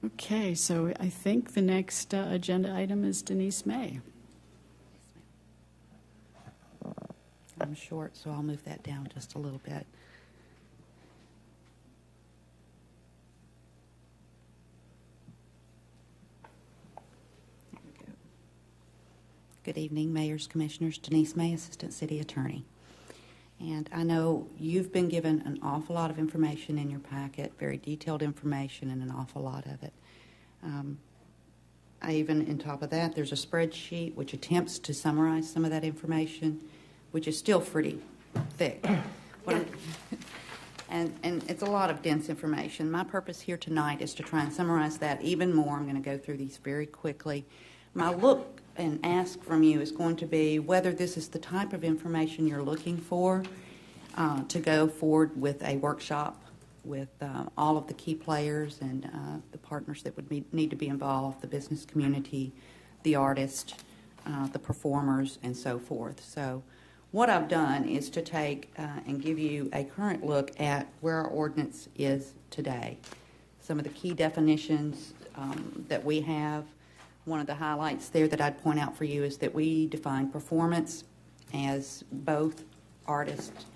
Okay, so I think the next agenda item is Denise May. I'm short, so I'll move that down just a little bit. There we go. Good evening, Mayors, Commissioners. Denise May, Assistant City Attorney. And I know you've been given an awful lot of information in your packet, very detailed information, and an awful lot of it. I even, on top of that, there's a spreadsheet which attempts to summarize some of that information, which is still pretty thick. And it's a lot of dense information. My purpose here tonight is to try and summarize that even more. I'm going to go through these very quickly. My look and ask from you is going to be whether this is the type of information you're looking for to go forward with a workshop with all of the key players and the partners that would need to be involved, the business community, the artists, the performers, and so forth. So what I've done is to take and give you a current look at where our ordinance is today. Some of the key definitions that we have. One of the highlights there that I'd point out for you is that we define performance as both artists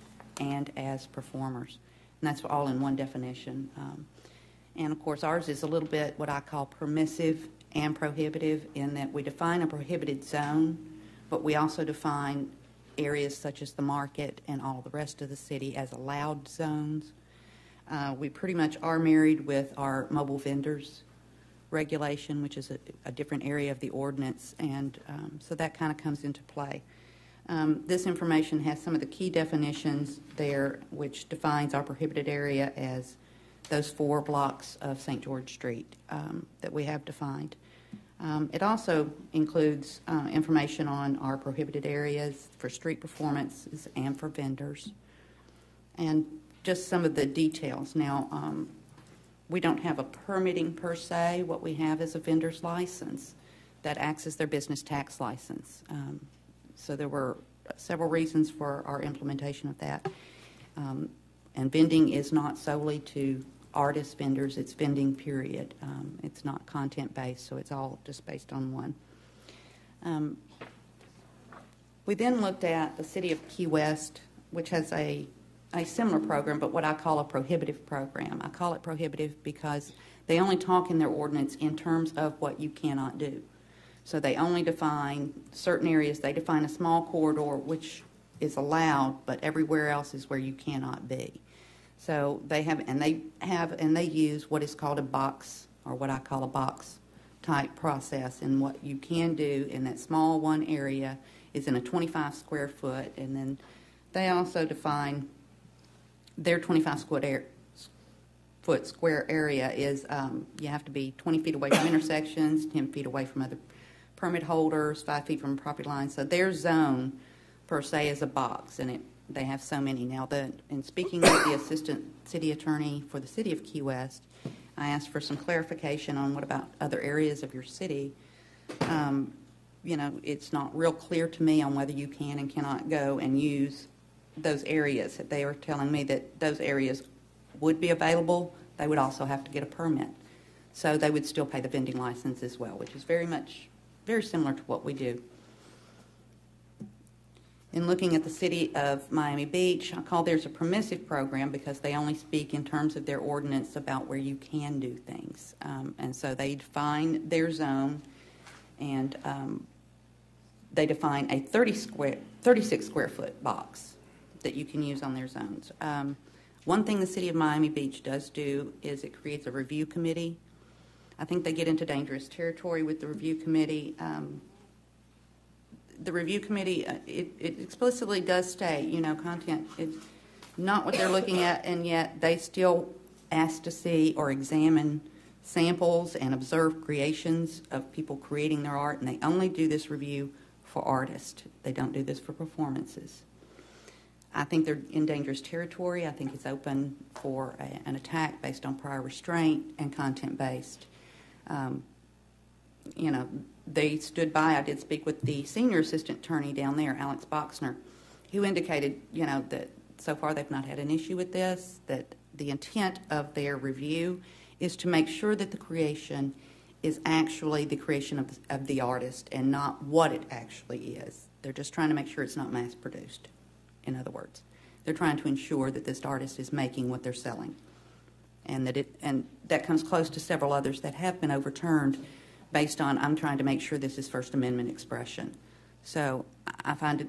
and as performers. And that's all in one definition. And of course, ours is a little bit what I call permissive and prohibitive in that we define a prohibited zone, but we also define areas such as the market and all the rest of the city as allowed zones. We pretty much are married with our mobile vendors regulation, which is a different area of the ordinance, and so that kind of comes into play. This information has some of the key definitions there, which defines our prohibited area as those 4 blocks of St. George Street that we have defined. It also includes information on our prohibited areas for street performances and for vendors, and just some of the details. Now, we don't have a permitting per se. What we have is a vendor's license that acts as their business tax license. So there were several reasons for our implementation of that. And vending is not solely to artist vendors, it's vending period. It's not content-based, so it's all just based on one. We then looked at the City of Key West, which has a similar program, but what I call a prohibitive program. I call it prohibitive because they only talk in their ordinance in terms of what you cannot do. So they only define certain areas. They define a small corridor, which is allowed, but everywhere else is where you cannot be. So they use what is called a box, or what I call a box type process. And what you can do in that small one area is in a 25 square foot, and then they also define their 25 foot square area is you have to be 20 feet away from intersections, 10 feet away from other permit holders, 5 feet from property lines. So their zone per se is a box, and they have so many. Now, in speaking with the assistant city attorney for the City of Key West, I asked for some clarification on what about other areas of your city. It's not real clear to me on whether you can and cannot go and use those areas. They were telling me that those areas would be available. They would also have to get a permit. So they would still pay the vending license as well, which is very similar to what we do. In looking at the City of Miami Beach, I call theirs a permissive program because they only speak in terms of their ordinance about where you can do things. And so they define their zone, and they define a 36 square foot box that you can use on their zones. One thing the City of Miami Beach does do is it creates a review committee. I think they get into dangerous territory with the review committee. The review committee, it explicitly does state, content is not what they're looking at, and yet they still ask to see or examine samples and observe creations of people creating their art, and they only do this review for artists. They don't do this for performances. I think they're in dangerous territory. I think it's open for an attack based on prior restraint and content-based. They stood by. I did speak with the senior assistant attorney down there, Alex Boxner, who indicated, that so far they've not had an issue with this, that the intent of their review is to make sure that the creation is actually the creation of the artist and not what it actually is. They're just trying to make sure it's not mass-produced, in other words. They're trying to ensure that this artist is making what they're selling, and that comes close to several others that have been overturned based on, I'm trying to make sure this is First Amendment expression. So I find it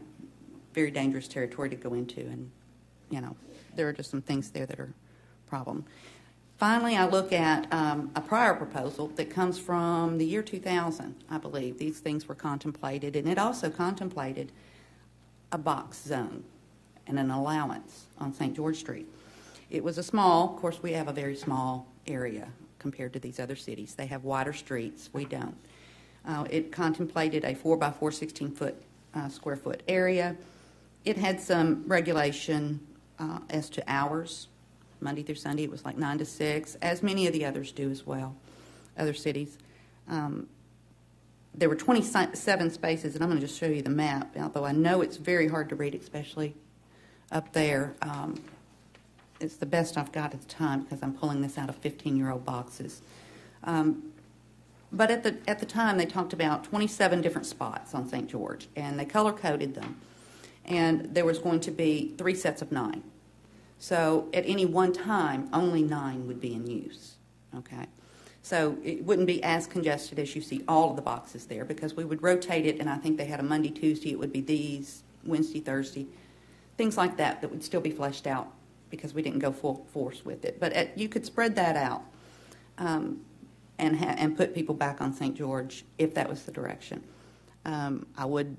very dangerous territory to go into, and, there are just some things there that are a problem. Finally, I look at a prior proposal that comes from the year 2000, I believe. These things were contemplated, and it also contemplated a box zone and an allowance on St. George Street. It was of course, we have a very small area compared to these other cities. They have wider streets. We don't. It contemplated a 4x4, 16-foot square foot area. It had some regulation as to hours. Monday through Sunday, it was like 9 to 6, as many of the others do as well, other cities. There were 27 spaces, and I'm going to just show you the map, although I know it's very hard to read, especially up there. It's the best I've got at the time because I'm pulling this out of 15-year-old boxes. But at the time, they talked about 27 different spots on St. George, and they color-coded them. And there was going to be 3 sets of 9. So at any one time, only 9 would be in use, okay? So it wouldn't be as congested as you see all of the boxes there, because we would rotate it, and I think they had a Monday, Tuesday, it would be these, Wednesday, Thursday, things like that would still be fleshed out because we didn't go full force with it. But you could spread that out and put people back on St. George if that was the direction. I would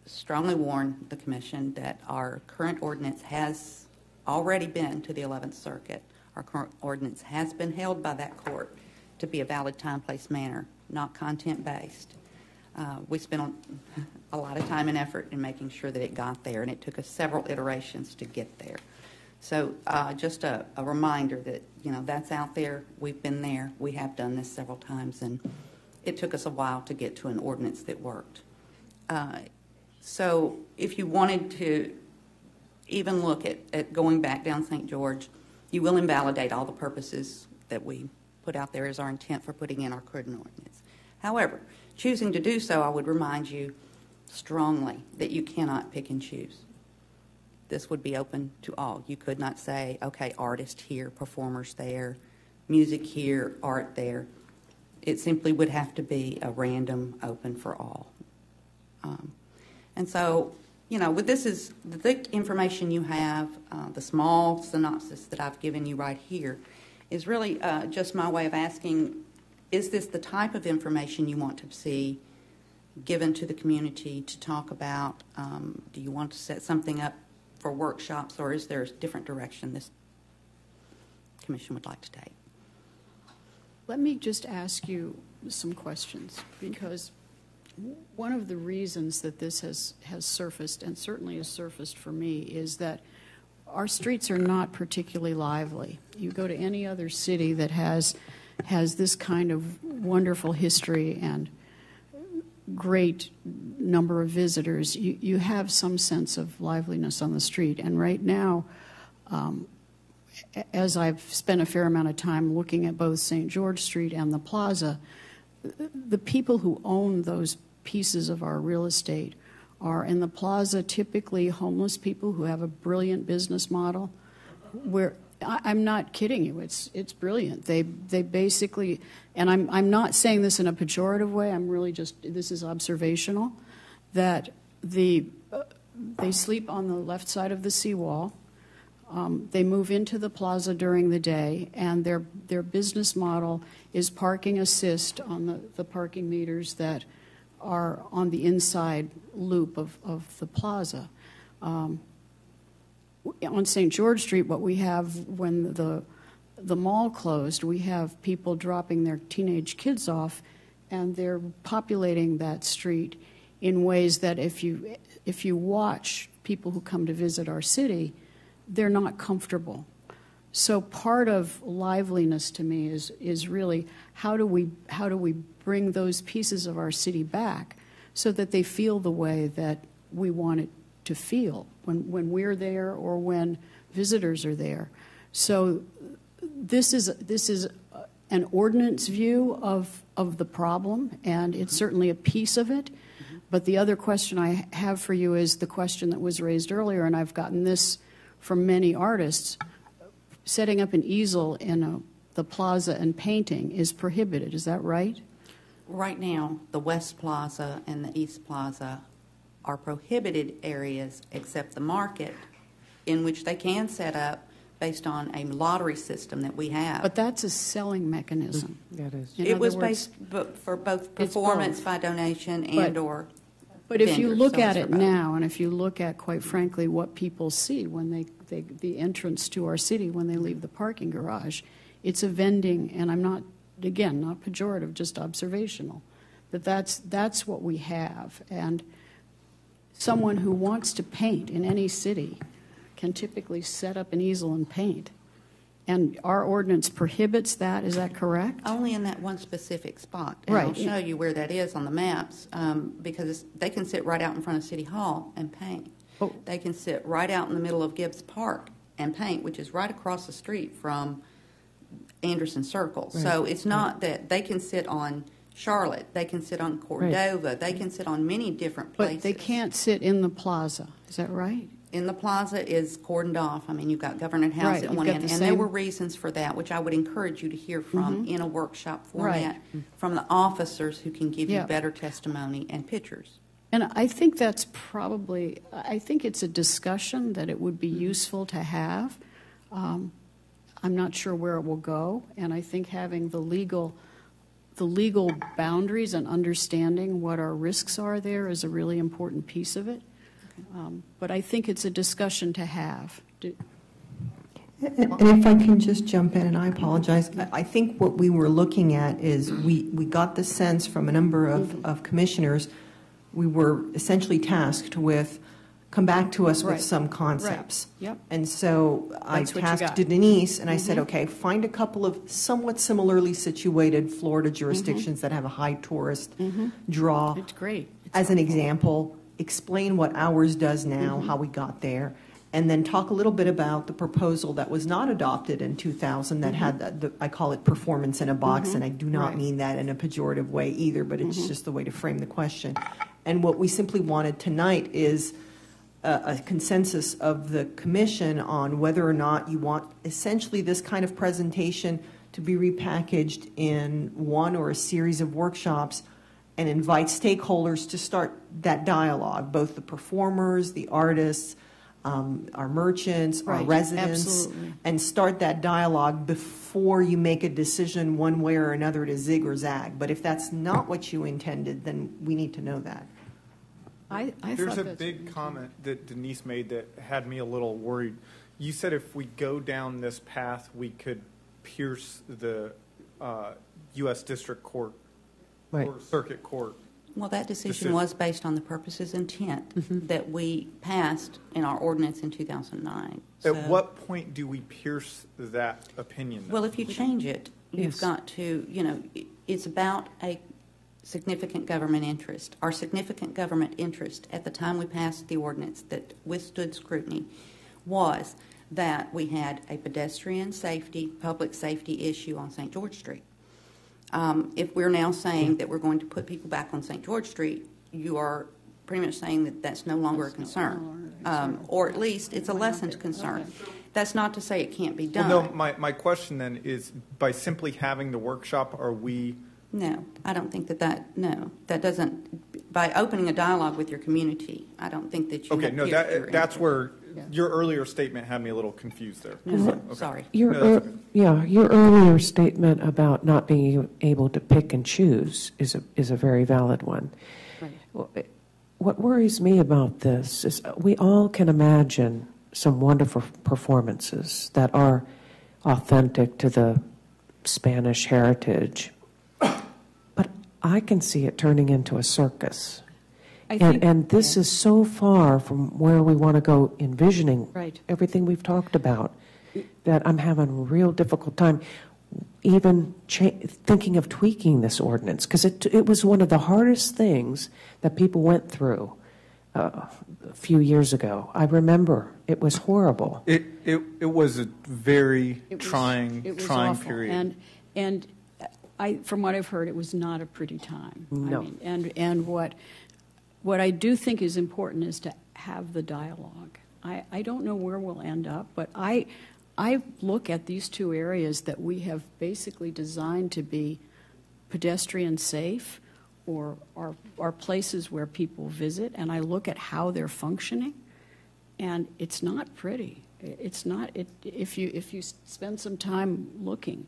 strongly warn the Commission that our current ordinance has already been to the 11th Circuit. Our current ordinance has been held by that court to be a valid time, place, manner, not content-based. We spent a lot of time and effort in making sure that it got there, and it took us several iterations to get there. So just a reminder that, that's out there. We've been there. We have done this several times, and it took us a while to get to an ordinance that worked. So if you wanted to even look at going back down St. George, you will invalidate all the purposes that we put out there as our intent for putting in our current ordinance. However, choosing to do so, I would remind you strongly that you cannot pick and choose. This would be open to all. You could not say, okay, artist here, performers there, music here, art there. It simply would have to be a random open for all. And so, with this is the thick information you have, the small synopsis that I've given you right here is really just my way of asking, is this the type of information you want to see given to the community to talk about? Do you want to set something up for workshops, or is there a different direction this Commission would like to take? Let me just ask you some questions, because one of the reasons that this has surfaced, and certainly has surfaced for me, is that our streets are not particularly lively. You go to any other city that has this kind of wonderful history and great number of visitors, you have some sense of liveliness on the street. And right now, as I've spent a fair amount of time looking at both St. George Street and the plaza, the people who own those pieces of our real estate are in the plaza typically homeless people who have a brilliant business model. Where I'm not kidding you, it's brilliant. They basically, and I'm not saying this in a pejorative way. I'm really this is observational, that they sleep on the left side of the seawall. They move into the plaza during the day, and their business model is parking assist on the parking meters that are on the inside loop of the plaza. On St. George Street, what we have when the mall closed, we have people dropping their teenage kids off, and they're populating that street in ways that if you watch people who come to visit our city, they're not comfortable. So part of liveliness to me is really how do we bring those pieces of our city back so that they feel the way that we want it to feel when we're there or when visitors are there. So this is an ordinance view of the problem, and it's certainly a piece of it. But the other question I have for you is the question that was raised earlier, and I've gotten this from many artists. Setting up an easel in the plaza and painting is prohibited. Is that right? Right now, the West Plaza and the East Plaza are prohibited areas except the market, in which they can set up based on a lottery system that we have. But that's a selling mechanism. That is. It was based for both performance by donation and or But if you vendors, look so at it's it for both. now, and if you look at, quite frankly, what people see when the entrance to our city when they leave the parking garage, it's a vending, and I'm not, again, not pejorative, just observational, but that's what we have. And someone who wants to paint in any city can typically set up an easel and paint. And our ordinance prohibits that, is that correct? Only in that one specific spot. And Right. I'll show you where that is on the maps, because they can sit right out in front of City Hall and paint. Oh. They can sit right out in the middle of Gibbs Park and paint, which is right across the street from Anderson Circle. Right. So it's not that they can sit on Charlotte, they can sit on Cordova, they can sit on many different places. But they can't sit in the plaza, is that right? In the plaza is cordoned off. I mean, you've got Government House Right, at you've one got end, the and there same- were reasons for that, which I would encourage you to hear from in a workshop format Right. from the officers who can give Yeah. you better testimony and pictures. And I think that's probably, I think it's a discussion that it would be useful to have. I'm not sure where it will go, and I think having the legal boundaries and understanding what our risks are there is a really important piece of it. But I think it's a discussion to have. And if I can just jump in, and I apologize, I think what we were looking at is we got the sense from a number of commissioners, we were essentially tasked with, come back to us Right. with some concepts. Right. Yep. And so I That's what you got. tasked Denise, and I said, okay, find a couple of somewhat similarly situated Florida jurisdictions that have a high tourist draw. It's great. As an example, explain what ours does now, how we got there, and then talk a little bit about the proposal that was not adopted in 2000 that had, I call it performance in a box, and I do not Right. mean that in a pejorative way either, but it's just the way to frame the question. And what we simply wanted tonight is a consensus of the commission on whether or not you want essentially this kind of presentation to be repackaged in one or a series of workshops and invite stakeholders to start that dialogue, both the performers, the artists, our merchants, our Right, residents, absolutely. and start that dialogue before you make a decision one way or another to zig or zag. But if that's not what you intended, then we need to know that. I There's thought a that's- big comment that Denise made that had me a little worried. You said if we go down this path, we could pierce the U.S. District Court Right. or Circuit Court. Well, that decision Decision. was based on the purposes intent that we passed in our ordinance in 2009. At So- what point do we pierce that opinion? then? Well, if you change it, you've Yes. got to, it's about a significant government interest. Our significant government interest at the time we passed the ordinance that withstood scrutiny was that we had a pedestrian safety, public safety issue on St. George Street. If we're now saying that we're going to put people back on St. George Street, you are pretty much saying that that's no longer a concern. Or at least it's a lessened concern. That's not to say it can't be done. Well, no, my question then is, by simply having the workshop, are we... No, I don't think that doesn't, by opening a dialogue with your community, I don't think that you Okay, have no, pierced your that's intent. where your earlier statement had me a little confused there. No, Okay. sorry. Your, No, that's okay. your earlier statement about not being able to pick and choose is a very valid one. Right. Well, what worries me about this is we all can imagine some wonderful performances that are authentic to the Spanish heritage, but I can see it turning into a circus. And this is so far from where we want to go envisioning Right. everything we've talked about that I'm having a real difficult time even thinking of tweaking this ordinance, because it was one of the hardest things that people went through a few years ago. I remember it was horrible. It was a very It was trying awful. period. And from what I've heard, it was not a pretty time. No. I mean, and what I do think is important is to have the dialogue. I don't know where we'll end up, but I look at these two areas that we have basically designed to be pedestrian safe or are places where people visit, and I look at how they're functioning, and it's not pretty. It's not. If you spend some time looking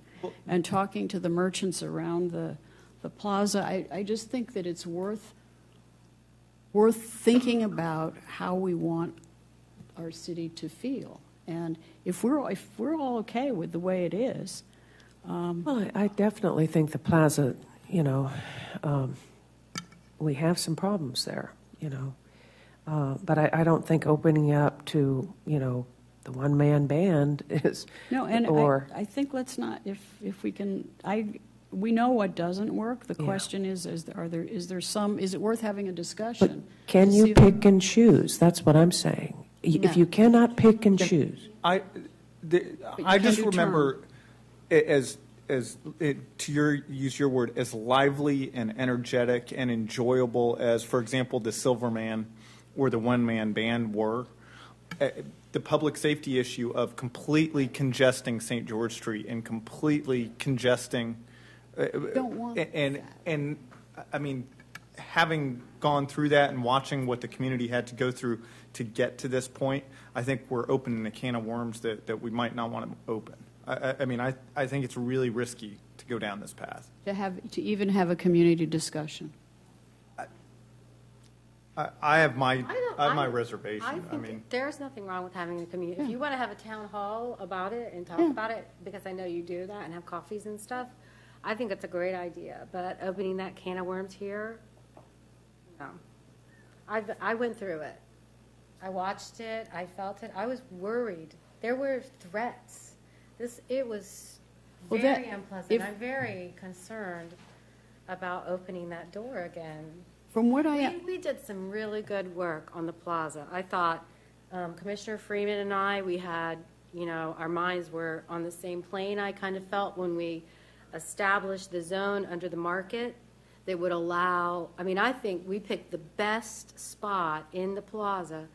and talking to the merchants around the plaza, I just think that it's worth thinking about how we want our city to feel. And if we're all okay with the way it is, well, I definitely think the plaza, we have some problems there, but I don't think opening up to, the one-man band is, no. And or I think let's not, if we can, we know what doesn't work. The question is it worth having a discussion? But can you pick and choose? That's what I'm saying. No. If you cannot pick and choose. I just remember it to use your word, as lively and energetic and enjoyable as, for example, the Silverman or the one-man band were. The public safety issue of completely congesting St. George Street and completely congesting, Don't want and I mean, having gone through that and watching what the community had to go through to get to this point, I think we're opening a can of worms that we might not want to open. I think it's really risky to go down this path. to even have a community discussion. I have my I reservation. I think there's nothing wrong with having a community. If you want to have a town hall about it and talk about it, because I know you do that and have coffees and stuff, I think it's a great idea. But opening that can of worms here, no. I went through it. I watched it. I felt it. I was worried. There were threats. It was very unpleasant. I'm very concerned about opening that door again. From what We did some really good work on the plaza. I thought Commissioner Freeman and I, we had, our minds were on the same plane, I kind of felt, when we established the zone under the market that would allow, I think we picked the best spot in the plaza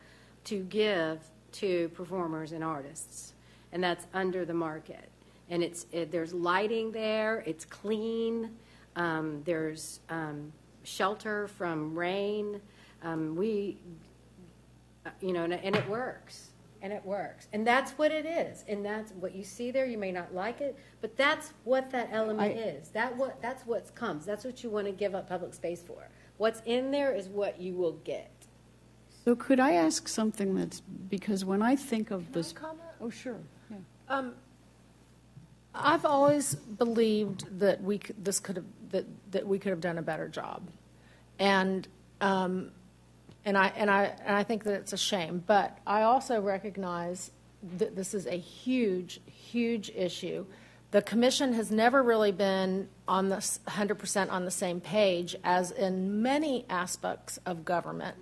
to give to performers and artists, and that's under the market. And there's lighting there, it's clean, there's shelter from rain, and it works, and that's what it is, and that's what you see there. You may not like it, but that's what that element is. That's what comes. That's what you want to give up public space for. What's in there is what you will get. So could I ask something because when I think of this, comment? oh sure, yeah. I've always believed that we could have done a better job, and I think that it's a shame. But I also recognize that this is a huge, huge issue. The commission has never really been on the 100% on the same page as in many aspects of government,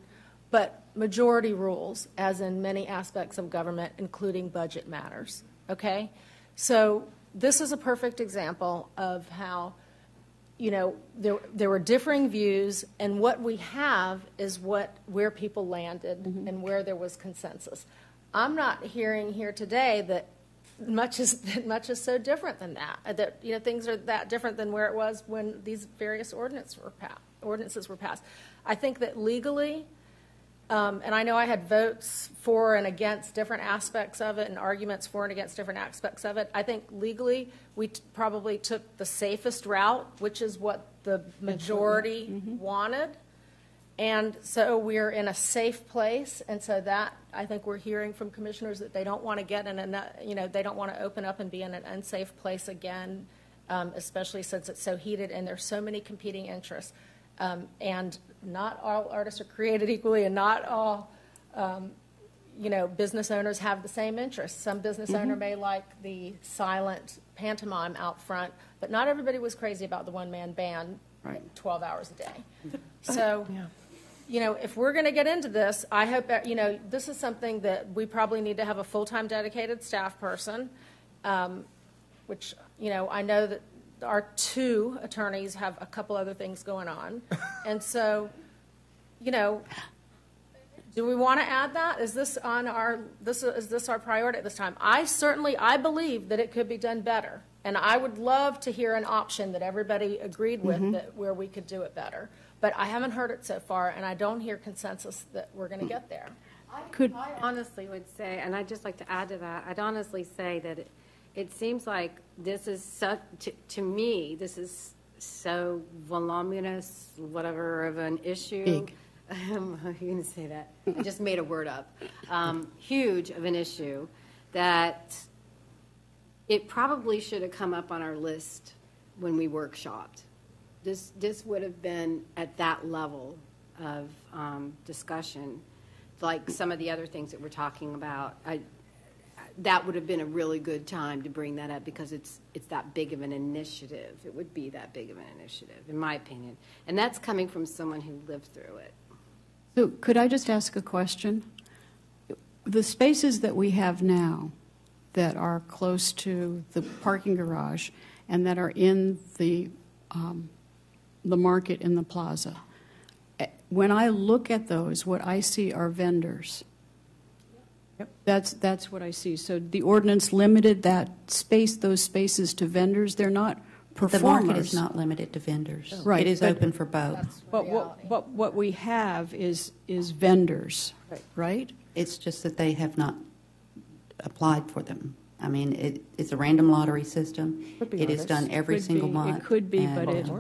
but majority rules as in many aspects of government, including budget matters. Okay, so this is a perfect example of how, there were differing views, and what we have is where people landed and where there was consensus. I'm not hearing here today that much is so different than that. That things are that different than where it was when these various ordinances were passed. I think that legally. And I know I had votes for and against different aspects of it and arguments for and against different aspects of it. I think legally we probably took the safest route, which is what the majority wanted. And so we're in a safe place. And so that, I think we're hearing from commissioners that they don't want to get in they don't want to open up and be in an unsafe place again, especially since it's so heated and there's so many competing interests. And not all artists are created equally, and not all, business owners have the same interests. Some business owner may like the silent pantomime out front, but not everybody was crazy about the one-man band 12 hours a day. So, if we're going to get into this, I hope that, this is something that we probably need to have a full-time dedicated staff person, which, I know that our two attorneys have a couple other things going on. And so, you know, do we want to add that? Is this on our, is this our priority at this time? I believe that it could be done better. And I would love to hear an option that everybody agreed with that where we could do it better. But I haven't heard it so far, and I don't hear consensus that we're going to get there. I honestly would say, and I'd just like to add to that, I'd honestly say that it seems like this is such, to me, this is so voluminous, whatever, of an issue. Big. I'm going to say that. I just made a word up. Huge of an issue that it probably should have come up on our list when we workshopped. This would have been at that level of discussion, like some of the other things that we're talking about. That would have been a really good time to bring that up because it's that big of an initiative. It would be that big of an initiative, in my opinion. And that's coming from someone who lived through it. So could I just ask a question? The spaces that we have now that are close to the parking garage and that are in the market in the plaza, when I look at those, what I see are vendors. Yep. That's what I see. So the ordinance limited that space, those spaces to vendors. They're not performers. The market is not limited to vendors. Right. It is open for both. But what we have is vendors, right? It's just that they have not applied for them. I mean, it's a random lottery system. It is done every single month. It could be, but it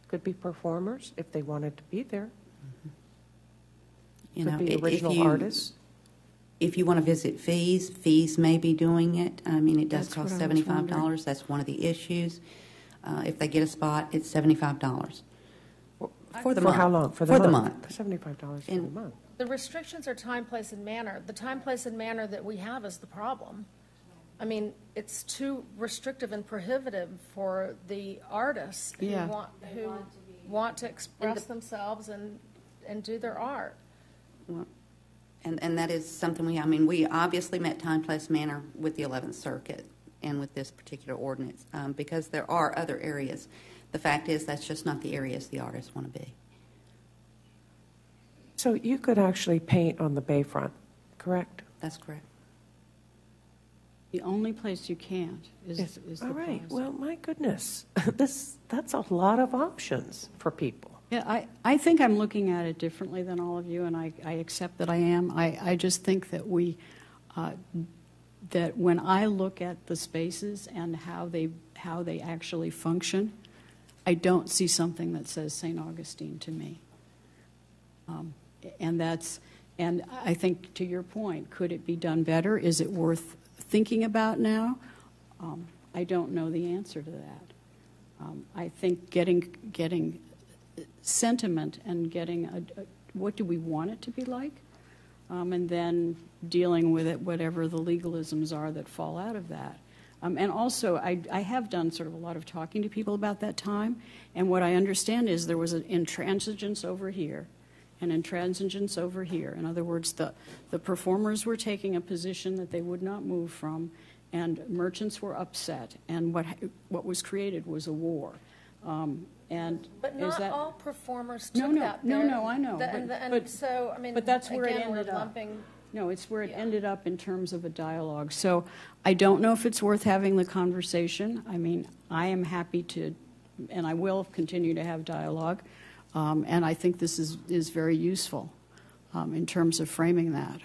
could be performers if they wanted to be there. You could know, be original artists. If you want to visit fees may be doing it. I mean, it does cost $75. That's one of the issues. If they get a spot, it's $75 for the month. For how long? For the month. $75 for the month. The restrictions are time, place, and manner. The time, place, and manner that we have is the problem. I mean, it's too restrictive and prohibitive for the artists who want to express themselves and do their art. Well, and that is something we obviously met time, place, manner with the 11th Circuit and with this particular ordinance because there are other areas. The fact is that's just not the areas the artists want to be. So you could actually paint on the bayfront, correct? That's correct. The only place you can't is the all right. plaza. Well, my goodness, that's a lot of options for people. Yeah, I think I'm looking at it differently than all of you, and I accept that I am. I just think that that when I look at the spaces and how they actually function, I don't see something that says St. Augustine to me. And I think to your point, could it be done better? Is it worth thinking about now? I don't know the answer to that. I think getting sentiment and getting what do we want it to be like, and then dealing with it, whatever the legalisms are that fall out of that. And also, I have done sort of a lot of talking to people about that time, and what I understand is there was an intransigence over here and intransigence over here. In other words, the performers were taking a position that they would not move from, and merchants were upset, and what was created was a war. But not all performers took that. No, I know. But that's where again, it ended we're up. lumping. No, it's where it ended up in terms of a dialogue. So I don't know if it's worth having the conversation. I mean, I am happy to, and I will continue to have dialogue. And I think this is very useful in terms of framing that.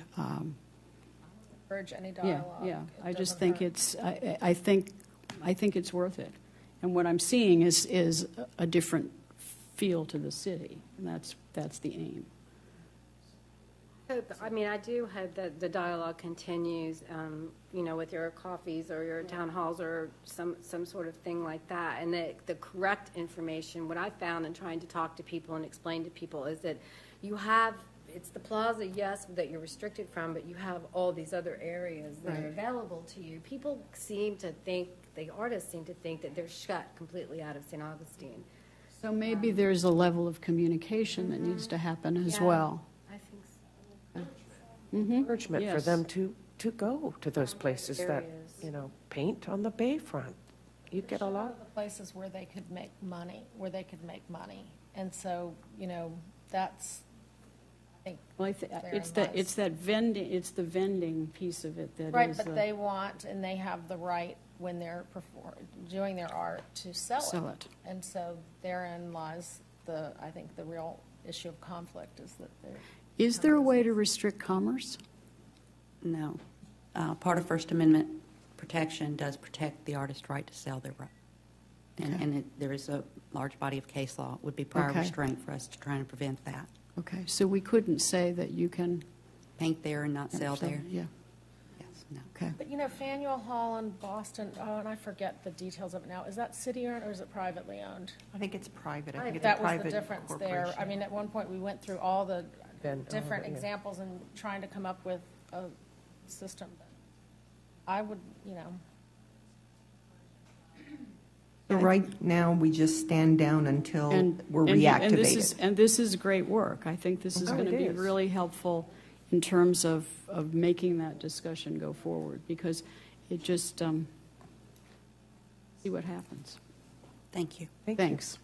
Urge any dialogue. Yeah. I just think hurt. I think it's worth it. And what I'm seeing is a different feel to the city, and that's the aim. I do hope that the dialogue continues, with your coffees or your town halls or some sort of thing like that. And the correct information, what I found in trying to talk to people and explain to people is that it's the plaza, yes, that you're restricted from, but you have all these other areas that are available to you. People seem to think, the artists seem to think that they're shut completely out of St. Augustine. So maybe there's a level of communication that needs to happen as well. I think so. Encouragement for them to go to those places that, paint on the bayfront. You get a lot? Places where they could make money, And so, that's, I think, Well, it's the vending piece of it that is. right, but they want, and they have the right when they're doing their art to sell it. And so therein lies I think the real issue of conflict is that they're. Is there a way to restrict commerce? No. Part of First Amendment protection does protect the artist's right to sell their work. And there is a large body of case law. It would be prior restraint for us to try and prevent that. Okay, so we couldn't say that you can Paint there and not sell there? Yeah. Yes, no. Okay. But Faneuil Hall in Boston, and I forget the details of it now. Is that city-owned or is it privately owned? I think it's private. I think it's a That was private the difference there. corporation. I mean, at one point, we went through all the different yeah. examples and trying to come up with a system. I would, So right now, we just stand down until we're reactivated. And this is great work. I think this is Oh, going to it be is. really helpful in terms of making that discussion go forward, because it just, see what happens. Thank you. Thank you. Thanks.